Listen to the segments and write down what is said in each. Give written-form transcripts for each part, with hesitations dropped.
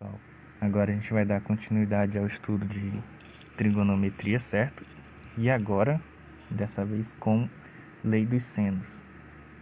Pessoal, agora a gente vai dar continuidade ao estudo de trigonometria, certo? E agora, dessa vez com lei dos senos,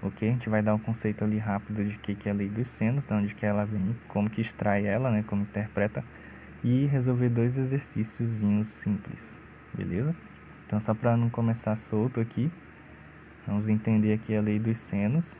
ok? A gente vai dar um conceito ali rápido de que é a lei dos senos, de onde que ela vem, como que extrai ela, né? Como interpreta, e resolver dois exercíciozinhos simples, beleza? Então, só para não começar solto aqui, vamos entender aqui a lei dos senos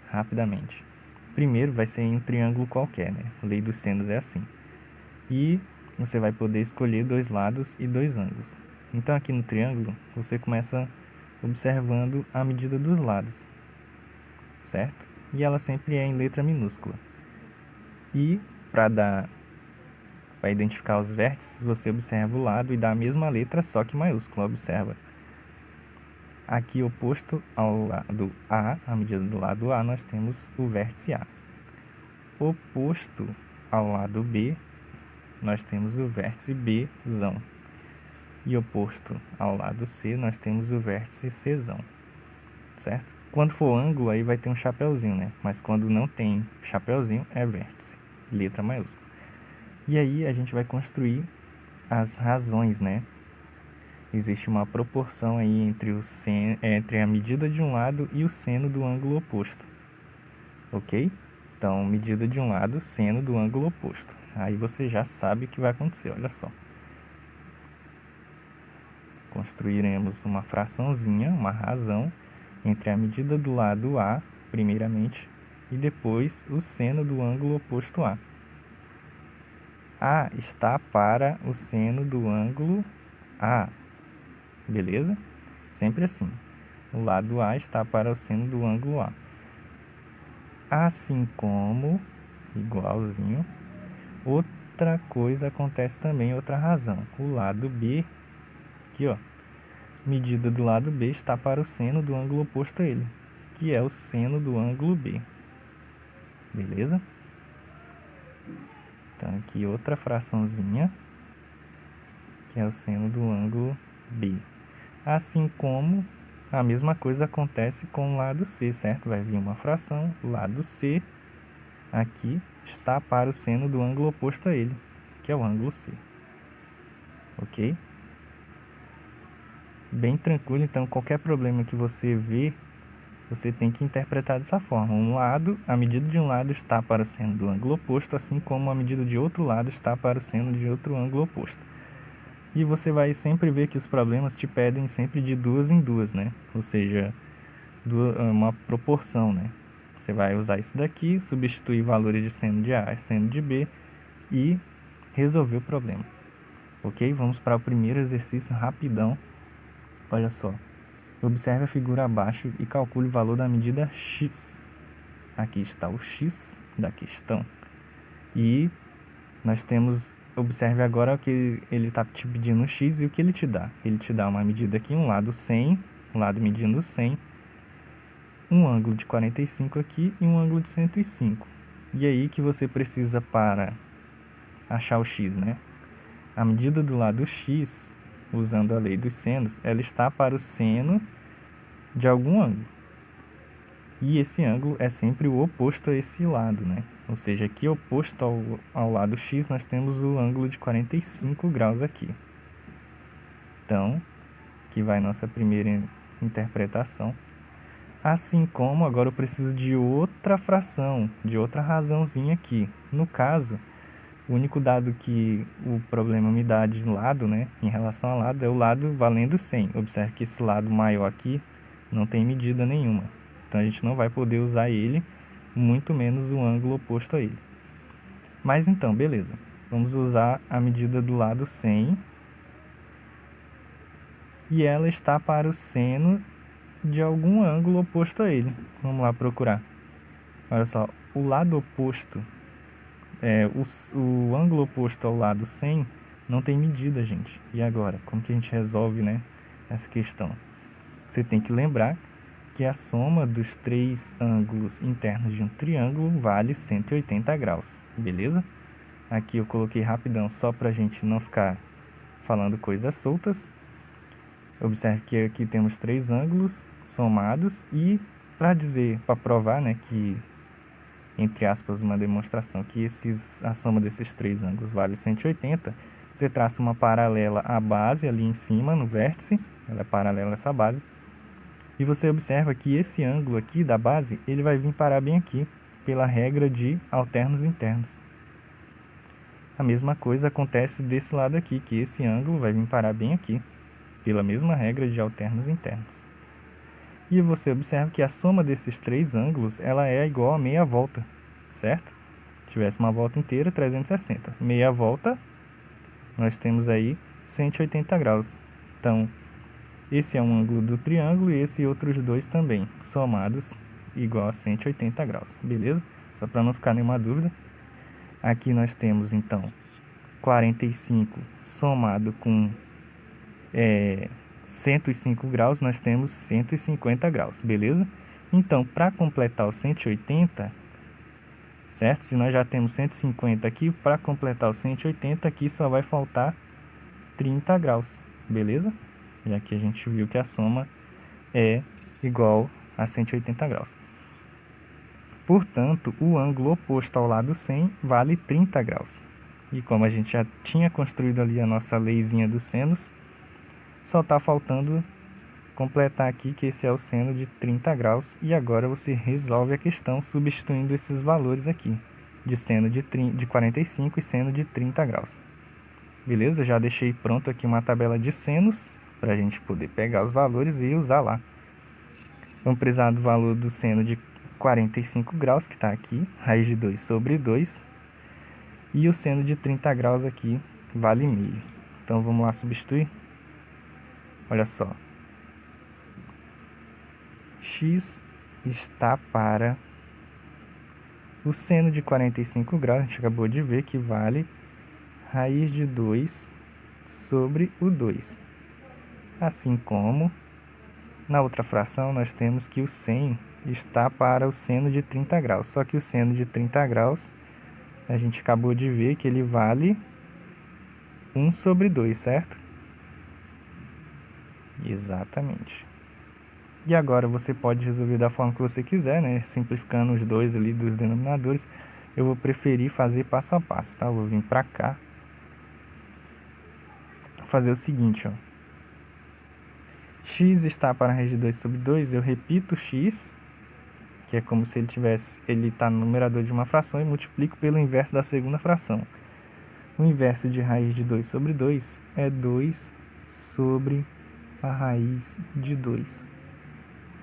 rapidamente. Primeiro vai ser em um triângulo qualquer, né? A lei dos senos é assim. E você vai poder escolher dois lados e dois ângulos. Então aqui no triângulo, você começa observando a medida dos lados, certo? E ela sempre é em letra minúscula. E para identificar os vértices, você observa o lado e dá a mesma letra, só que maiúscula. Observa. Aqui oposto ao lado A, a medida do lado A, nós temos o vértice A. Oposto ao lado B, nós temos o vértice Bzão. E oposto ao lado C, nós temos o vértice Czão, certo? Quando for ângulo, aí vai ter um chapeuzinho, né? Mas quando não tem chapeuzinho, é vértice, letra maiúscula. E aí a gente vai construir as razões, né? Existe uma proporção aí entre a medida de um lado e o seno do ângulo oposto, ok? Então, medida de um lado, seno do ângulo oposto. Aí você já sabe o que vai acontecer, olha só. Construiremos uma fraçãozinha, uma razão, entre a medida do lado A, primeiramente, e depois o seno do ângulo oposto A. A está para o seno do ângulo A, beleza? Sempre assim. O lado A está para o seno do ângulo A. Assim como, igualzinho, outra coisa acontece também, outra razão. O lado B, aqui ó, medida do lado B está para o seno do ângulo oposto a ele, que é o seno do ângulo B. Beleza? Então, aqui outra fraçãozinha, que é o seno do ângulo B. Assim como a mesma coisa acontece com o lado C, certo? Vai vir uma fração, o lado C, aqui, está para o seno do ângulo oposto a ele, que é o ângulo C. Ok? Bem tranquilo, então qualquer problema que você vê, você tem que interpretar dessa forma. Um lado, a medida de um lado está para o seno do ângulo oposto, assim como a medida de outro lado está para o seno de outro ângulo oposto. E você vai sempre ver que os problemas te pedem sempre de duas em duas, né? Ou seja, uma proporção, né? Você vai usar isso daqui, substituir valores de seno de A e seno de B e resolver o problema. Ok? Vamos para o primeiro exercício rapidão. Olha só. Observe a figura abaixo e calcule o valor da medida x. Aqui está o x da questão. E nós temos, observe agora que ele está te pedindo x e o que ele te dá. Ele te dá uma medida aqui, um lado 100, um lado medindo 100, um ângulo de 45 aqui e um ângulo de 105. E aí que você precisa para achar o x, né? A medida do lado x, usando a lei dos senos, ela está para o seno de algum ângulo. E esse ângulo é sempre o oposto a esse lado, né? Ou seja, aqui oposto ao lado x, nós temos o ângulo de 45 graus aqui. Então, aqui vai nossa primeira interpretação. Assim como, agora eu preciso de outra fração, de outra razãozinha aqui. No caso, o único dado que o problema me dá de lado, né, em relação ao lado, é o lado valendo 100. Observe que esse lado maior aqui não tem medida nenhuma. Então, a gente não vai poder usar ele, muito menos o ângulo oposto a ele. Mas então, beleza. Vamos usar a medida do lado 100. E ela está para o seno de algum ângulo oposto a ele. Vamos lá procurar. Olha só, o lado oposto, o ângulo oposto ao lado 100 não tem medida, gente. E agora, como que a gente resolve, né, essa questão? Você tem que lembrar que a soma dos três ângulos internos de um triângulo vale 180 graus, beleza? Aqui eu coloquei rapidão só para a gente não ficar falando coisas soltas. Observe que aqui temos três ângulos somados e para provar, né, que entre aspas, uma demonstração que a soma desses três ângulos vale 180, você traça uma paralela à base ali em cima, no vértice, ela é paralela a essa base, e você observa que esse ângulo aqui da base, ele vai vir parar bem aqui, pela regra de alternos internos. A mesma coisa acontece desse lado aqui, que esse ângulo vai vir parar bem aqui, pela mesma regra de alternos internos. E você observa que a soma desses três ângulos, ela é igual a meia volta, certo? Se tivesse uma volta inteira, 360. Meia volta, nós temos aí 180 graus. Então, esse é um ângulo do triângulo e esse outros dois também, somados igual a 180 graus, beleza? Só para não ficar nenhuma dúvida. Aqui nós temos, então, 45 somado com 105 graus, nós temos 150 graus, beleza? Então, para completar o 180, certo? Se nós já temos 150 aqui, para completar o 180 aqui só vai faltar 30 graus, beleza? Já que a gente viu que a soma é igual a 180 graus. Portanto, o ângulo oposto ao lado 100 vale 30 graus. E como a gente já tinha construído ali a nossa leizinha dos senos, só está faltando completar aqui que esse é o seno de 30 graus. E agora você resolve a questão substituindo esses valores aqui, de seno de 45 e seno de 30 graus. Beleza? Eu já deixei pronto aqui uma tabela de senos, para a gente poder pegar os valores e usar lá. Vamos precisar do valor do seno de 45 graus, que está aqui, raiz de 2 sobre 2. E o seno de 30 graus aqui vale meio. Então, vamos lá substituir. Olha só. X está para o seno de 45 graus, a gente acabou de ver que vale raiz de 2 sobre o 2. Assim como, na outra fração, nós temos que o 100 está para o seno de 30 graus. Só que o seno de 30 graus, a gente acabou de ver que ele vale 1 sobre 2, certo? Exatamente. E agora você pode resolver da forma que você quiser, né? Simplificando os dois ali dos denominadores. Eu vou preferir fazer passo a passo, tá? Eu vou vir para cá. Fazer o seguinte, ó. X está para a raiz de 2 sobre 2. Eu repito x, que é como se ele está no numerador de uma fração, e multiplico pelo inverso da segunda fração. O inverso de raiz de 2 sobre 2 é 2 sobre a raiz de 2.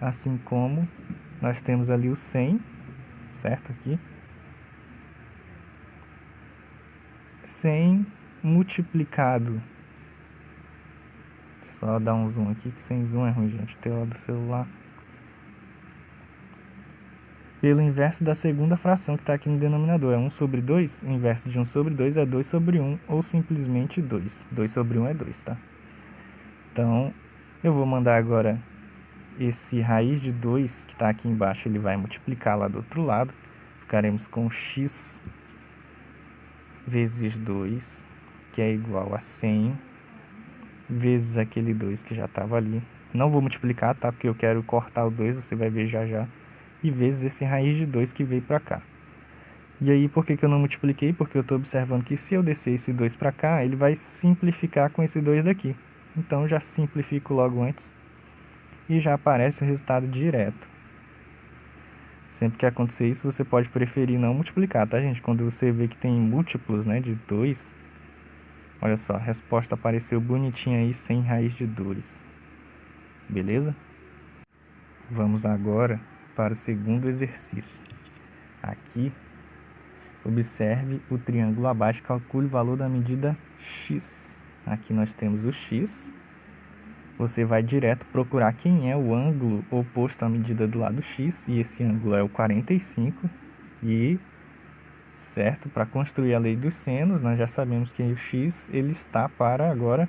Assim como nós temos ali o 100, certo? Aqui. 100 multiplicado. Só dar um zoom aqui, que sem zoom é ruim, gente. Tela do celular. Pelo inverso da segunda fração que está aqui no denominador. É 1 sobre 2. O inverso de 1 sobre 2 é 2 sobre 1, ou simplesmente 2. 2 sobre 1 é 2, tá? Então, eu vou mandar agora esse raiz de 2 que está aqui embaixo, ele vai multiplicar lá do outro lado. Ficaremos com x vezes 2, que é igual a 100, vezes aquele 2 que já estava ali. Não vou multiplicar, tá? Porque eu quero cortar o 2, você vai ver já já. E vezes esse raiz de 2 que veio para cá. E aí, por que eu não multipliquei? Porque eu estou observando que se eu descer esse 2 para cá, ele vai simplificar com esse 2 daqui. Então, eu já simplifico logo antes e já aparece o resultado direto. Sempre que acontecer isso, você pode preferir não multiplicar, tá, gente? Quando você vê que tem múltiplos, né, de 2, olha só, a resposta apareceu bonitinha aí, sem raiz de 2. Beleza? Vamos agora para o segundo exercício. Aqui, observe o triângulo abaixo, calcule o valor da medida x. Aqui nós temos o x. Você vai direto procurar quem é o ângulo oposto à medida do lado x, e esse ângulo é o 45. E, certo, para construir a lei dos senos, nós já sabemos que o x ele está para, agora,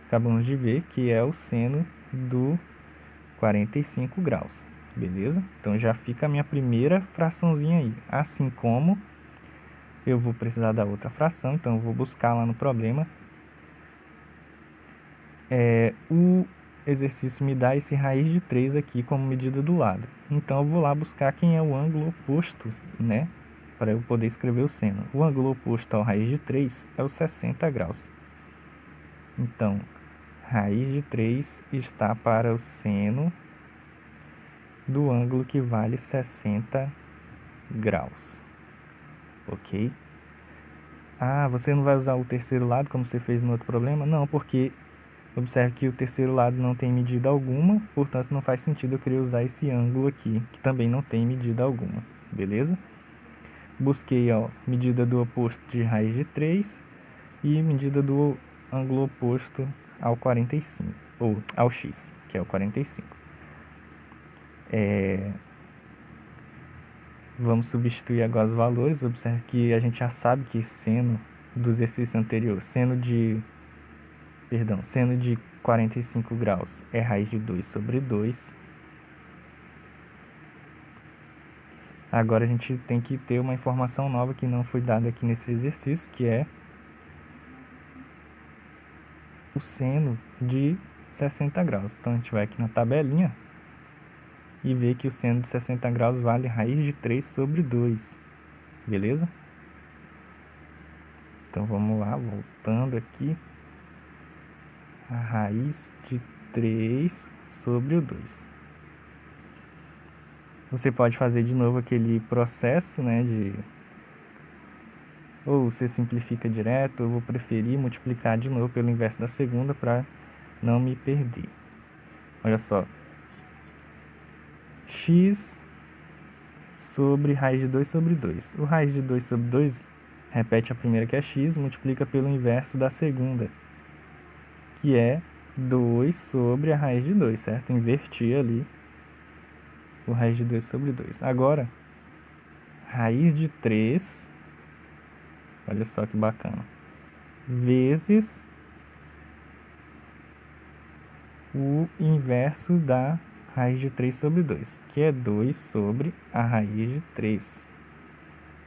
acabamos de ver que é o seno do 45 graus. Beleza? Então já fica a minha primeira fraçãozinha aí. Assim como eu vou precisar da outra fração, então eu vou buscar lá no problema. O exercício me dá esse raiz de 3 aqui como medida do lado. Então eu vou lá buscar quem é o ângulo oposto, né, para eu poder escrever o seno. O ângulo oposto ao raiz de 3 é o 60 graus. Então, raiz de 3 está para o seno do ângulo que vale 60 graus. Ok? Ah, você não vai usar o terceiro lado como você fez no outro problema? Não, porque observe que o terceiro lado não tem medida alguma, portanto não faz sentido eu querer usar esse ângulo aqui, que também não tem medida alguma. Beleza? Busquei a medida do oposto de raiz de 3 e medida do ângulo oposto ao 45, ou ao x, que é o 45. Vamos substituir agora os valores. Observe que a gente já sabe que seno do exercício anterior, seno de 45 graus é raiz de 2 sobre 2. Agora a gente tem que ter uma informação nova que não foi dada aqui nesse exercício, que é o seno de 60 graus. Então a gente vai aqui na tabelinha e ver que o seno de 60 graus vale raiz de 3 sobre 2. Beleza? Então vamos lá, voltando aqui. A raiz de 3 sobre o 2. Você pode fazer de novo aquele processo, né, ou você simplifica direto. Eu vou preferir multiplicar de novo pelo inverso da segunda para não me perder. Olha só. X sobre raiz de 2 sobre 2. O raiz de 2 sobre 2 repete a primeira, que é x, multiplica pelo inverso da segunda, que é 2 sobre a raiz de 2, certo? Inverti ali o raiz de 2 sobre 2. Agora, raiz de 3, olha só que bacana, vezes o inverso da raiz de 3 sobre 2, que é 2 sobre a raiz de 3.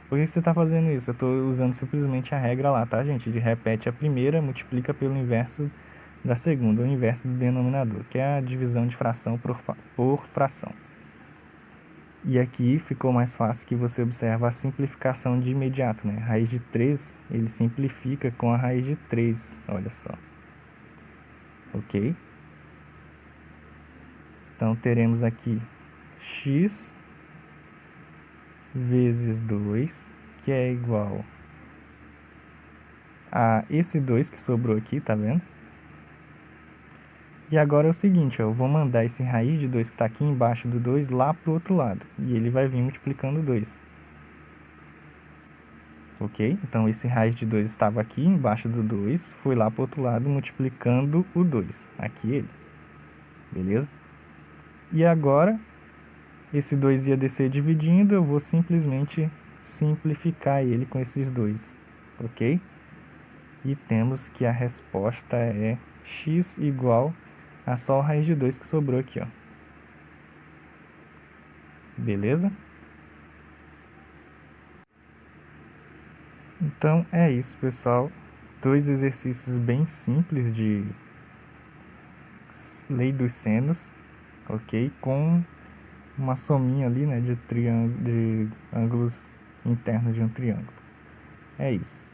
Por que você está fazendo isso? Eu estou usando simplesmente a regra lá, tá, gente? De repete a primeira, multiplica pelo inverso da segunda, o inverso do denominador, que é a divisão de fração por fração. E aqui ficou mais fácil que você observa a simplificação de imediato, né? Raiz de 3, ele simplifica com a raiz de 3, olha só. Ok? Então, teremos aqui x vezes 2, que é igual a esse 2 que sobrou aqui, tá vendo? E agora é o seguinte, ó, eu vou mandar esse raiz de 2 que está aqui embaixo do 2 lá para o outro lado. E ele vai vir multiplicando 2. Ok? Então, esse raiz de 2 estava aqui embaixo do 2, foi lá para o outro lado multiplicando o 2. Aqui ele. Beleza? E agora, esse 2 ia descer dividindo, eu vou simplesmente simplificar ele com esses 2. Ok? E temos que a resposta é x igual a só a raiz de 2 que sobrou aqui, ó. Beleza? Então é isso, pessoal. 2 exercícios bem simples de lei dos senos, ok? Com uma sominha ali, né, de ângulos internos de um triângulo. É isso.